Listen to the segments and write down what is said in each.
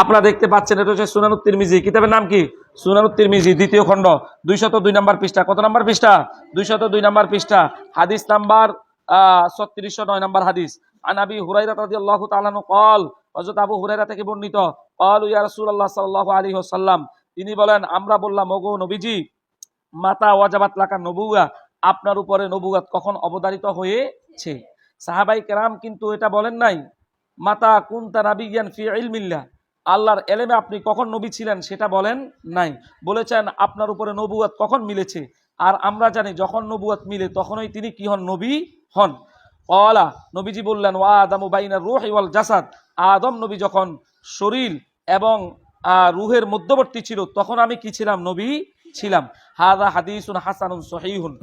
আপনারা দেখতে পাচ্ছেন, এটা হচ্ছে সুনানুত তিরমিজি। কিতাবের নাম কি? সুনানুত তিরমিজি, দ্বিতীয় খণ্ড, 202 নম্বর পৃষ্ঠা। কত নম্বর পৃষ্ঠা? 202 নম্বর পৃষ্ঠা, হাদিস নাম্বার 3609 নম্বর হাদিস। আন আবি হুরায়রা রাদিয়াল্লাহু তাআলা আনহু قال, হযরত আবু হুরায়রা থেকে বর্ণিত, ক্বালু ইয়া রাসূলুল্লাহ সাল্লাল্লাহু আলাইহি ওয়াসাল্লাম, তিনি বলেন, আমরা বললাম, ওগো নবীজি, মাতা ওয়াজাবাত লাকা নবুওয়া, আপনার উপরে নবুয়ত কখন অবধারিত হয়েছে। সাহাবাই কেরাম কিন্তু এটা বলেন নাই মাতা কুনতা নাবিয়্যান ফি ইলমিল্লাহ, আল্লাহর এলেমে আপনি কখন নবী ছিলেন সেটা বলেন নাই, বলেছেন আপনার উপরে নবুয়ত কখন মিলেছে। আর আমরা জানি যখন নবুয়ত মিলে তখনই তিনি কি হন? নবী হন। ক্বালা, নবীজি বললেন, ওয়া আদামু বাইনার রূহি ওয়াল জাসাদ, আদম নবী যখন শরীর এবং রূহের মধ্যবর্তী ছিল তখন আমি কি ছিলাম? নবী ছিলাম। হাযা হাদিসুন হাসানুন সহিহুন।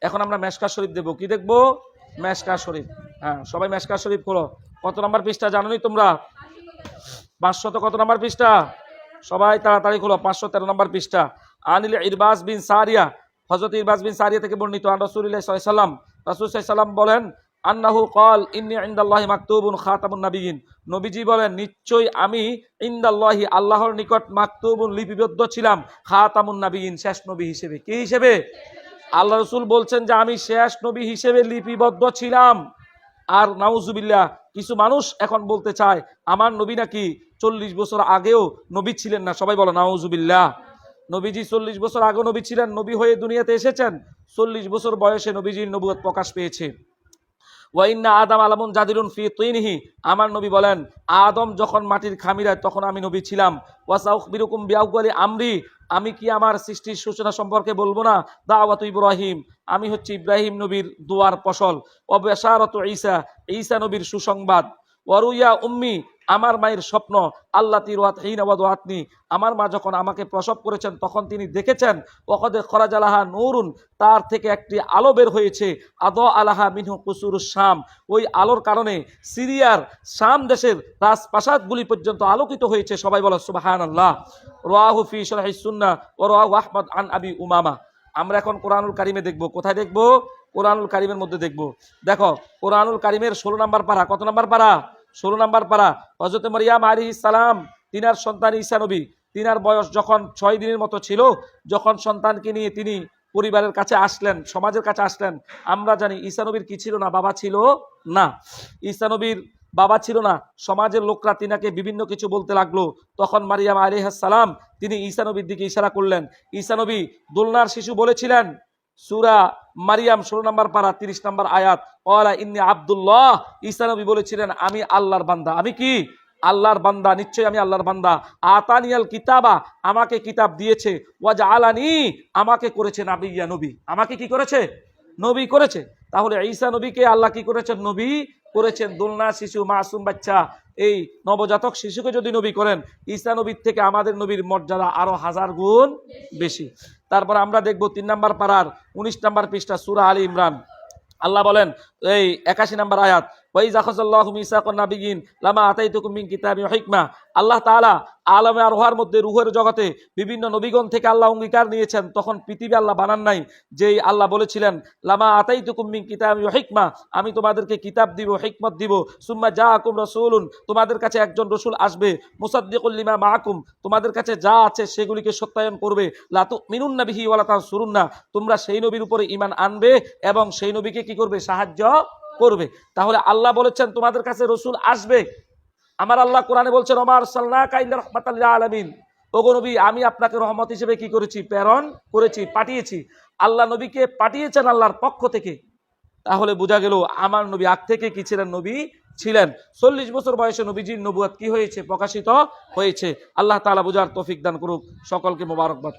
এখন আমরা মেশকাত শরীফ দেব। কি দেখব? মেশকাত শরীফ। হ্যাঁ, সবাই মেশকাত শরীফ খোলো। কত নম্বর পৃষ্ঠা জানোনি তোমরা? 500 কত নম্বর পৃষ্ঠা? সবাই তাড়াতাড়ি খোলো। 513 নম্বর পৃষ্ঠা। আনিল ইরবাজ বিন সারিয়া, হযরত ইরবাজ বিন সারিয়া থেকে বর্ণিত, আন রাসূলুল্লাহ সাল্লাল্লাহু আলাইহি ওয়াসাল্লাম, রাসূল সাল্লাল্লাহু আলাইহি ওয়াসাল্লাম বলেন, আন্নাহু ক্বাল ইন্নী ইনদাল্লাহি মাকতুবুন খাতামুন নাবিয়িন, নবীজি বলেন, নিশ্চয়ই আমি ইনদাল্লাহি, আল্লাহর নিকট, মাকতুবুন, লিপিবদ্ধ ছিলাম, খাতামুন নাবিয়িন, শেষ নবী হিসেবে। কি হিসেবে? আল্লাহ রাসূল বলছেন যে আমি শেষ নবী হিসেবে লিপিবদ্ধ ছিলাম। আর নাউজুবিল্লাহ, কিছু মানুষ এখন বলতে চায় আমার নবী নাকি 40 বছর আগেও নবী ছিলেন না। সবাই বলো নাউজুবিল্লাহ। নবীজি 40 বছর আগেও নবী ছিলেন, নবী হয়ে দুনিয়াতে এসেছেন। 40 বছর বয়সে নবীজির নবুয়ত প্রকাশ পেয়েছে। ওয়া ইন্না আদম আলামুন জাদিরুন ফি তিনহি, আমার নবী বলেন, আদম যখন মাটির খামিরায় তখন আমি নবী ছিলাম। ওয়া সাউখবিরুকুম বিআউয়ালি আমরি, আমি কি আমার সৃষ্টির সূচনা সম্পর্কে বলবো না? দাওয়াতু ইব্রাহিম, আমি হচ্ছে ইব্রাহিম নবীর দোয়ার ফসল। ওয়া বাশারাতু ঈসা, ঈসা নবীর সুসংবাদ। ওয়ারুয়া উম্মি, আমার মায়ের স্বপ্ন। আল্লাতী রাআত হিনা ওয়াদাআতনি, আমার মা যখন আমাকে প্রসব করেছেন তখন তিনি দেখেছেন। ওয়াকাদ খরাজা লাহা নূরুন, তার থেকে একটি আলো বের হয়েছে। আদা আলাহা মিনহু কুসুরুশ শাম, ওই আলোর কারণে সিরিয়ার শাম দেশের রাজপ্রাসাদগুলি পর্যন্ত আলোকিত হয়েছে। সবাই বলো সুবহানাল্লাহ। রাওয়াহু ফি শারহিস সুন্নাহ ওয়া রাওয়াহু আহমদ আন আবি উমামা। আমরা এখন কোরআনুল কারিমে দেখব। কোথায় দেখব? কোরআনুল কারিমের মধ্যে দেখব। দেখো, কোরআনুল কারিমের 16 নম্বর পারা। কত নম্বর পারা? 16 নম্বর পারা। হযরত মারইয়াম আলাইহিস সালাম, তিনার সন্তান ঈসা নবী, তিনার বয়স যখন 6 দিনের মতো ছিল, যখন সন্তানকে নিয়ে তিনি পরিবারের কাছে আসলেন, সমাজের কাছে আসলেন। আমরা জানি ঈসা নবীর কি ছিল না? বাবা ছিল না। ঈসা নবীর বাবা ছিল না। সমাজের লোকরা তিনাকে বিভিন্ন কিছু বলতে লাগলো। তখন মারইয়াম আলাইহিস সালাম তিনি ঈসা নবীর দিকে ইশারা করলেন। ঈসা নবী দোলনার শিশু বলেছিলেন। সূরা মারিয়াম 16 নম্বর পারা 30 নম্বর আয়াত, ওয়ালা ইন্নী আব্দুল্লাহ, ঈসা নবী বলেছিলেন আমি আল্লাহর বান্দা। আমি কি? আল্লাহর বান্দা, নিশ্চয়ই আমি আল্লাহর বান্দা। আতানিয়াল কিতাবা, আমাকে কিতাব দিয়েছে। ওয়াজআলানি, আমাকে করেছে নাবিয়্যা, নবী। আমাকে কি করেছে? নবী করেছে। তাহলে ঈসা নবীকে আল্লাহ কি করেছেন? নবী করেছেন। দোলনা শিশু, মাসুম বাচ্চা, এই নবজাতক শিশুকে যদি নবী করেন, ঈসা নবীর থেকে আমাদের নবীর মর্যাদা আরো 1000 গুণ বেশি। তারপর আমরা দেখব 3 নম্বর পারার 19 নম্বর পৃষ্ঠা, সূরা আলী ইমরান। আল্লাহ বলেন এই 81 নম্বর আয়াত, ওয়াইযা খাযাল্লাহু মিসাকান নাবিয়িন লামা আতাইতুকুম মিন কিতাবিন ওয়া হিকমা। আল্লাহ তাআলা আলমে আরওয়ার মধ্যে, রূহের জগতে বিভিন্ন নবীগণ থেকে আল্লাহ অঙ্গীকার নিয়েছেন। তখন পৃথিবী আল্লাহ বানান নাই। যেই আল্লাহ বলেছিলেন লামা আতাইতুকুম মিন কিতাবিন ওয়া হিকমা, আমি তোমাদেরকে কিতাব দিব, হিকমত দিব। সুম্মা জাআকুম রাসূলুন, তোমাদের কাছে একজন রাসূল আসবে। মুসাদ্দিকুল লিমা মাআকুম, তোমাদের কাছে যা আছে সেগুলিকে সত্যায়ন করবে। লা তুমিনুন্না বিহি ওয়া লা তানসুরুন্না, তোমরা সেই নবীর উপরে ঈমান আনবে এবং সেই নবীকে কি করবে? সাহায্য করবে। তাহলে আল্লাহ বলেছেন তোমাদের কাছে রাসূল আসবে। আমার আল্লাহ কোরআনে বলছেন ওমা আরসালনাকা ইল্লা রাহমাতাল লিল আলামিন, ওগো নবী আমি আপনাকে রহমত হিসেবে কি করেছি? প্রেরণ করেছি, পাঠিয়েছি। আল্লাহ নবীকে পাঠিয়েছেন আল্লাহর পক্ষ থেকে। তাহলে বোঝা গেল আমার নবী আগ থেকে কি ছিলেন? নবী ছিলেন। 40 বছর বয়সে নবীজির নবুয়ত কি হয়েছে? প্রকাশিত হয়েছে। আল্লাহ তাআলা বুঝার তৌফিক দান করুক। সকলকে মোবারকবাদ।